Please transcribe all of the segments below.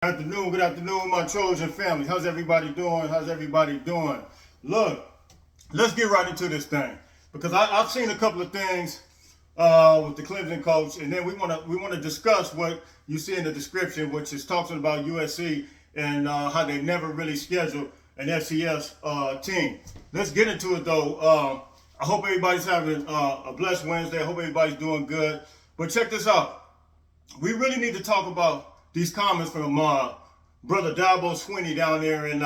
Good afternoon, my Trojan family. How's everybody doing? Look, let's get right into this thing because I've seen a couple of things with the Clemson coach, and then we want to discuss what you see in the description, which is talking about USC and how they never really schedule an FCS team. Let's get into it though. I hope everybody's having a blessed Wednesday. I hope everybody's doing good. But check this out. We really need to talk about these comments from brother Dabo Swinney down there in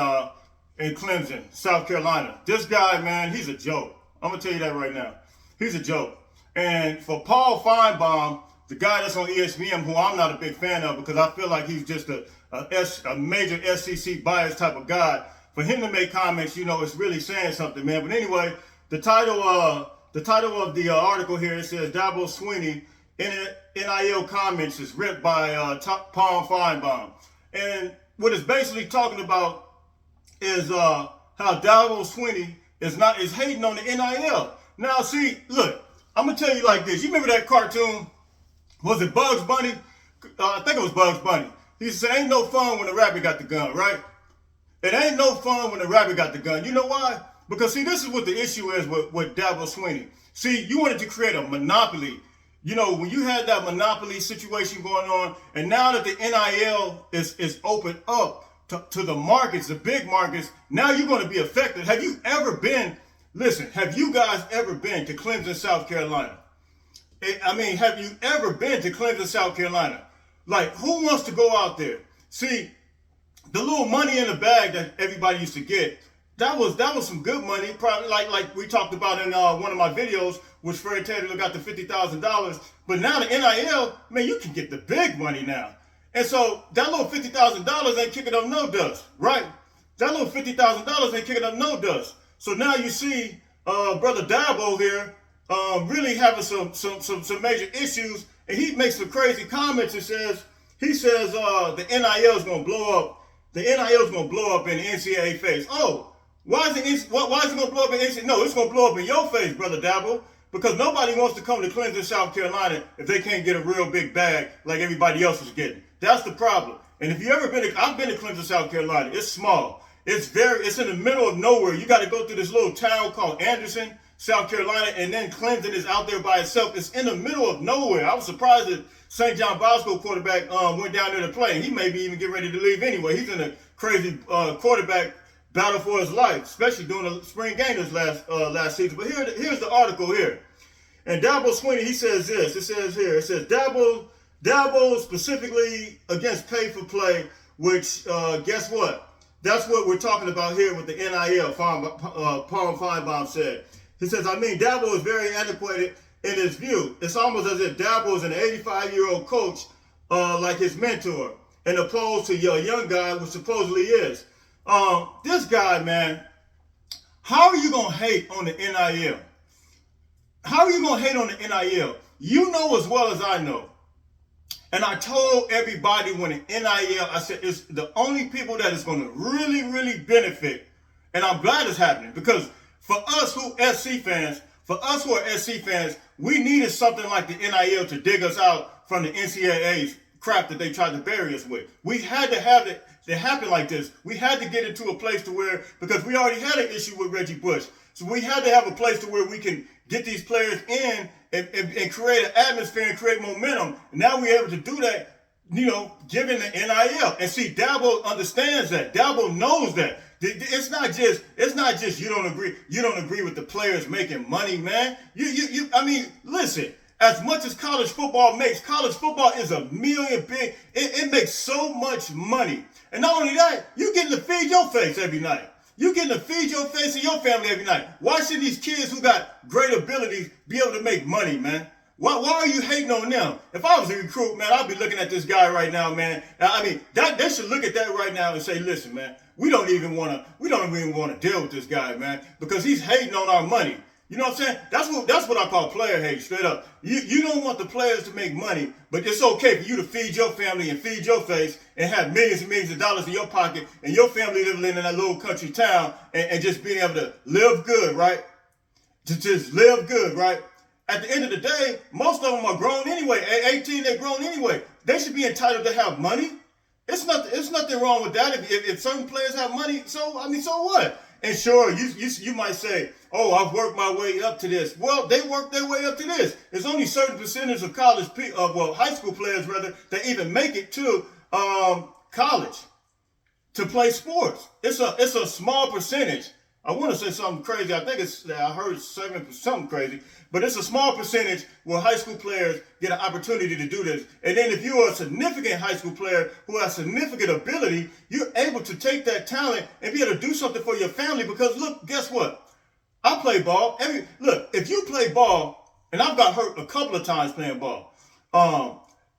Clemson, South Carolina. This guy, man, he's a joke. I'm going to tell you that right now. He's a joke. And for Paul Feinbaum, the guy that's on ESPN, who I'm not a big fan of because I feel like he's just a major SEC bias type of guy, for him to make comments, it's really saying something, man. But anyway, the title of the article here, it says Dabo Swinney NIL comments is ripped by Paul Feinbaum. And what it's basically talking about is how Dabo Swinney is hating on the NIL. Now, see, look, I'm going to tell you like this. You remember that cartoon? Was it Bugs Bunny? I think it was Bugs Bunny. He said, ain't no fun when the rabbit got the gun, right? It ain't no fun when the rabbit got the gun. You know why? Because, see, this is what the issue is with Dabo Swinney. See, you wanted to create a monopoly. When you had that monopoly situation going on, and now that the NIL is opened up to the markets, the big markets, now you're going to be affected. Have you guys ever been to Clemson, South Carolina? Have you ever been to Clemson, South Carolina? Like, who wants to go out there? See, the little money in the bag that everybody used to get, that was some good money, probably like we talked about in one of my videos, which Fred Taylor got the $50,000. But now the NIL, man, you can get the big money now. And so that little $50,000 ain't kicking up no dust, right? That little $50,000 ain't kicking up no dust. So now you see brother Dabo here really having some major issues, and he makes some crazy comments and says the NIL is gonna blow up. The NIL is gonna blow up in the NCAA face. Oh, why is it gonna blow up in NCAA? No, it's gonna blow up in your face, brother Dabo. Because nobody wants to come to Clemson, South Carolina if they can't get a real big bag like everybody else is getting. That's the problem. And if you ever I've been to Clemson, South Carolina. It's small. It's in the middle of nowhere. You got to go through this little town called Anderson, South Carolina, and then Clemson is out there by itself. It's in the middle of nowhere. I was surprised that St. John Bosco quarterback went down there to play. He may be even getting ready to leave anyway. He's in a crazy quarterback battle for his life, especially during the spring game this last season. But here's the article here. And Dabo Swinney, he says this. It says Dabo specifically against pay for play, which guess what? That's what we're talking about here with the NIL. Paul Feinbaum said. He says, Dabo is very antiquated in his view. It's almost as if Dabo is an 85-year-old coach like his mentor, and opposed to a young guy, which supposedly is. This guy, man, how are you going to hate on the NIL? How are you going to hate on the NIL? You know as well as I know. And I told everybody when the NIL, I said, it's the only people that is going to really, really benefit. And I'm glad it's happening because for us who are SC fans, we needed something like the NIL to dig us out from the NCAA's crap that they tried to bury us with. We had to have it to happen like this. We had to get into a place to where, because we already had an issue with Reggie Bush. So we had to have a place to where we can get these players in and create an atmosphere and create momentum. And now we're able to do that, given the NIL. And see, Dabo understands that. Dabo knows that. It's not just you don't agree with the players making money, man. Listen. As much as college football is a million big. It makes so much money. And not only that, you're getting to feed your face every night. You're getting to feed your face and your family every night. Why should these kids who got great abilities be able to make money, man? Why are you hating on them? If I was a recruit, man, I'd be looking at this guy right now, man. They should look at that right now and say, listen, man, we don't even want to deal with this guy, man, because he's hating on our money. You know what I'm saying? That's what I call player hate, straight up. You don't want the players to make money, but it's okay for you to feed your family and feed your face and have millions and millions of dollars in your pocket and your family living in that little country town and just being able to live good, right? To just live good, right? At the end of the day, most of them are grown anyway. At 18, they're grown anyway. They should be entitled to have money. It's nothing wrong with that. If certain players have money, so what? And sure, you might say, oh, I've worked my way up to this. Well, they worked their way up to this. There's only certain percentage of high school players rather, that even make it to college to play sports. It's a small percentage. I want to say something crazy. I heard 7% something crazy, but it's a small percentage where high school players get an opportunity to do this. And then if you're a significant high school player who has significant ability, you're able to take that talent and be able to do something for your family. Because look, guess what? I play ball. If you play ball, and I've got hurt a couple of times playing ball.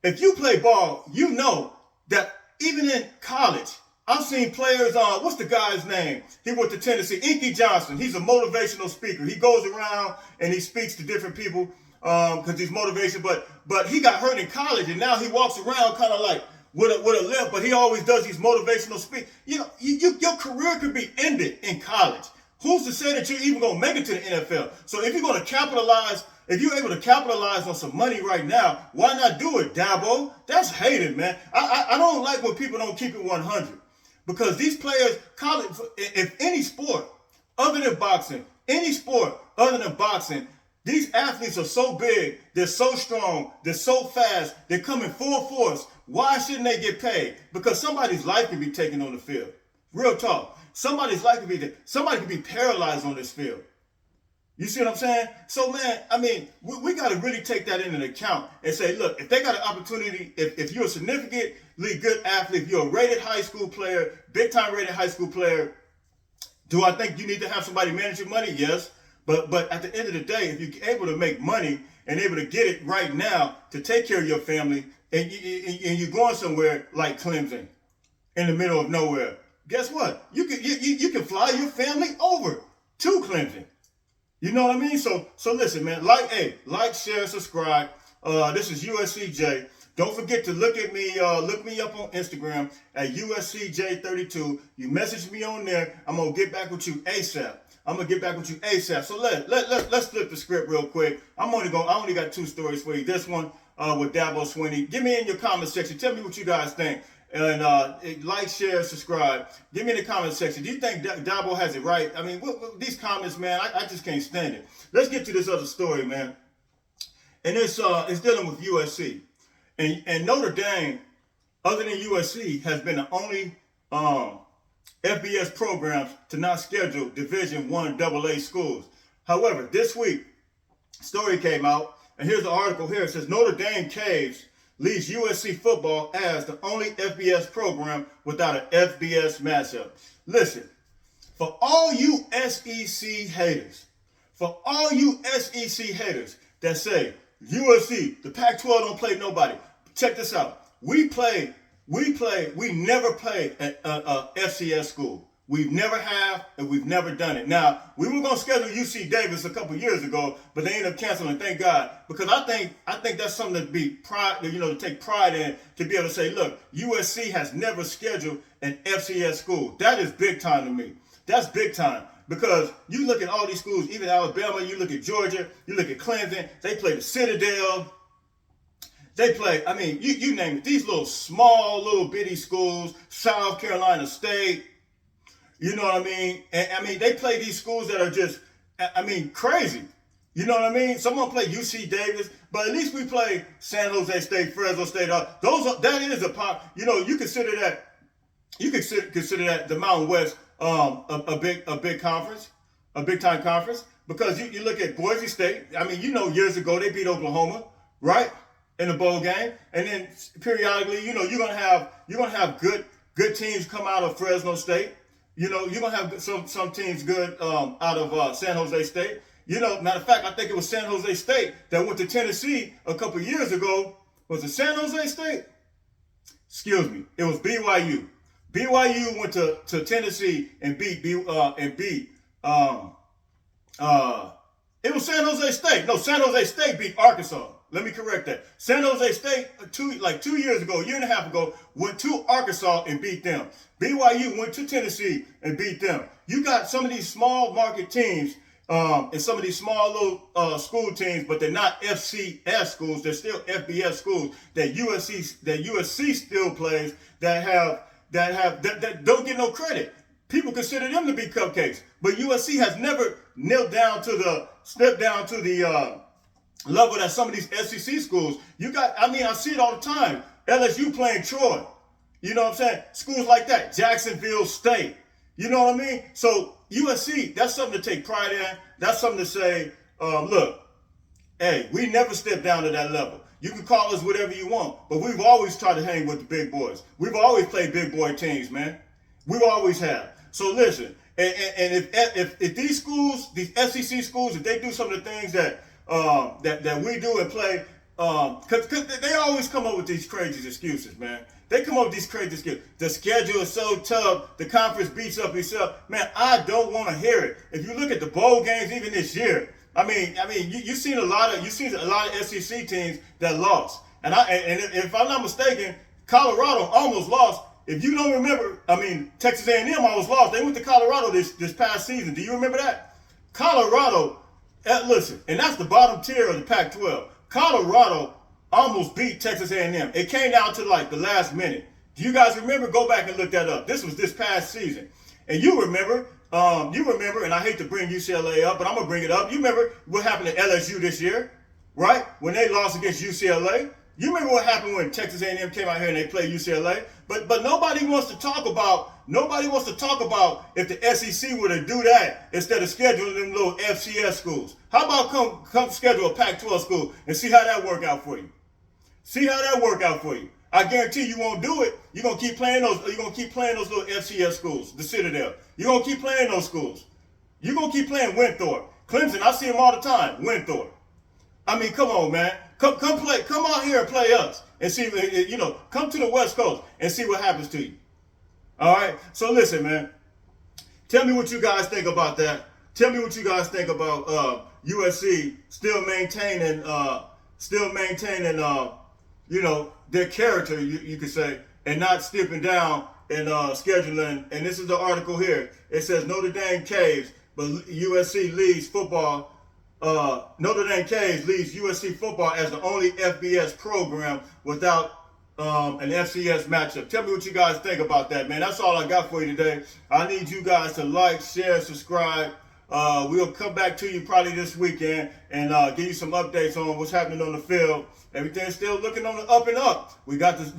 If you play ball, you know that even in college, I've seen players, what's the guy's name? He went to Tennessee, Inky Johnson. He's a motivational speaker. He goes around and he speaks to different people because he's motivation. But he got hurt in college, and now he walks around kind of like with a limp, but he always does these motivational speak. You know, your career could be ended in college. Who's to say that you're even going to make it to the NFL? So if you're going to capitalize, if you're able to capitalize on some money right now, why not do it, Dabo? That's hated, man. I don't like when people don't keep it 100. Because these players, if any sport other than boxing, these athletes are so big, they're so strong, they're so fast, they're coming full force. Why shouldn't they get paid? Because somebody's life can be taken on the field. Real talk. Somebody can be paralyzed on this field. You see what I'm saying? So, man, I mean, we got to really take that into account and say, look, if they got an opportunity, if you're a significantly good athlete, if you're a rated high school player, big-time rated high school player, do I think you need to have somebody manage your money? Yes. But at the end of the day, if you're able to make money and able to get it right now to take care of your family, and you're going somewhere like Clemson in the middle of nowhere, guess what? You can fly your family over to Clemson. You know what I mean? So listen, man. Like, share, subscribe. This is USCJ. Don't forget to look me up on Instagram at USCJ32. You message me on there. I'm gonna get back with you ASAP. So let's flip the script real quick. I only got 2 stories for you. This one with Dabo Swinney. Give me in your comment section. Tell me what you guys think. And like, share, subscribe. Give me in the comment section. Do you think Dabo has it right? I mean, these comments, man, I just can't stand it. Let's get to this other story, man. And it's dealing with USC. And Notre Dame, other than USC, has been the only FBS programs to not schedule Division I AA schools. However, this week, story came out, and here's the article here. It says Notre Dame caves, leaves USC football as the only FBS program without an FBS matchup. Listen, for all you SEC haters that say USC, the Pac-12 don't play nobody. Check this out. We never play a FCS school. We've never have, and we've never done it. Now, we were going to schedule UC Davis a couple years ago, but they ended up canceling, thank God. Because I think that's something to be proud, to take pride in, to be able to say, look, USC has never scheduled an FCS school. That is big time to me. That's big time. Because you look at all these schools, even Alabama, you look at Georgia, you look at Clemson, they play the Citadel. They play, I mean, you name it, these little bitty schools, South Carolina State, you know what I mean? And I mean, they play these schools that are just, crazy. You know what I mean? Someone play UC Davis, but at least we play San Jose State, Fresno State. That is a pop. You consider that the Mountain West a big conference, a big time conference, because you look at Boise State. I mean, years ago they beat Oklahoma, right? In the bowl game, and then periodically, you're gonna have good teams come out of Fresno State. You're gonna have some teams good out of San Jose State. Matter of fact, I think it was San Jose State that went to Tennessee a couple years ago. Was it San Jose State? Excuse me, it was BYU. BYU went to Tennessee and beat. It was San Jose State. No, San Jose State beat Arkansas. Let me correct that. San Jose State, 2 years ago, a year and a half ago, went to Arkansas and beat them. BYU went to Tennessee and beat them. You got some of these small market teams and some of these small little school teams, but they're not FCS schools. They're still FBS schools that USC still plays, that don't get no credit. People consider them to be cupcakes, but USC has never stepped down to the level that some of these SEC schools. I see it all the time. LSU playing Troy. You know what I'm saying? Schools like that. Jacksonville State. You know what I mean? So USC, that's something to take pride in. That's something to say, look, hey, we never stepped down to that level. You can call us whatever you want, but we've always tried to hang with the big boys. We've always played big boy teams, man. We always have. So listen, and if these schools, these SEC schools, if they do some of the things that we do and play, because they always come up with these crazy excuses, man. They come up with these crazy excuses. The schedule is so tough. The conference beats up itself. Man, I don't want to hear it. If you look at the bowl games, even this year, you've seen a lot of SEC teams that lost. And if I'm not mistaken, Colorado almost lost. If you don't remember, Texas A&M almost lost. They went to Colorado this past season. Do you remember that? Colorado, listen, and that's the bottom tier of the Pac-12. Colorado almost beat Texas A&M. It came down to like the last minute. Do you guys remember? Go back and look that up. This was this past season. And you remember, and I hate to bring UCLA up, but I'm going to bring it up. You remember what happened to LSU this year, right? When they lost against UCLA. You remember what happened when Texas A&M came out here and they played UCLA? But nobody wants to talk about if the SEC were to do that instead of scheduling them little FCS schools. How about come schedule a Pac-12 school and see how that work out for you? See how that work out for you. I guarantee you won't do it. You're gonna keep playing those little FCS schools, the Citadel. You're gonna keep playing those schools. You're gonna keep playing Winthrop. Clemson, I see them all the time. Winthrop. Come on, man. Come out here and play us and see, come to the West Coast and see what happens to you. All right. So listen, man, tell me what you guys think about that. Tell me what you guys think about USC still maintaining their character, you could say, and not stepping down and scheduling. And this is the article here. It says Notre Dame caves, but USC leads football. Notre Dame Caves leads USC football as the only FBS program without an FCS matchup. Tell me what you guys think about that, man. That's all I got for you today. I need you guys to like, share, subscribe. We'll come back to you probably this weekend and give you some updates on what's happening on the field. Everything's still looking on the up and up. We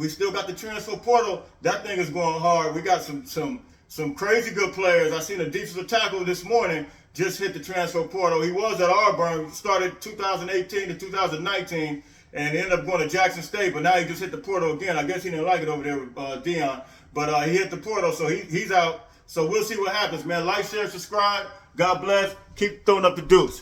still got the transfer portal. That thing is going hard. We got some crazy good players. I seen a defensive tackle this morning just hit the transfer portal. He was at Auburn, started 2018 to 2019, and ended up going to Jackson State, but now he just hit the portal again. I guess he didn't like it over there with Deion, but he hit the portal, so he's out. So we'll see what happens, man. Like, share, subscribe. God bless. Keep throwing up the deuce.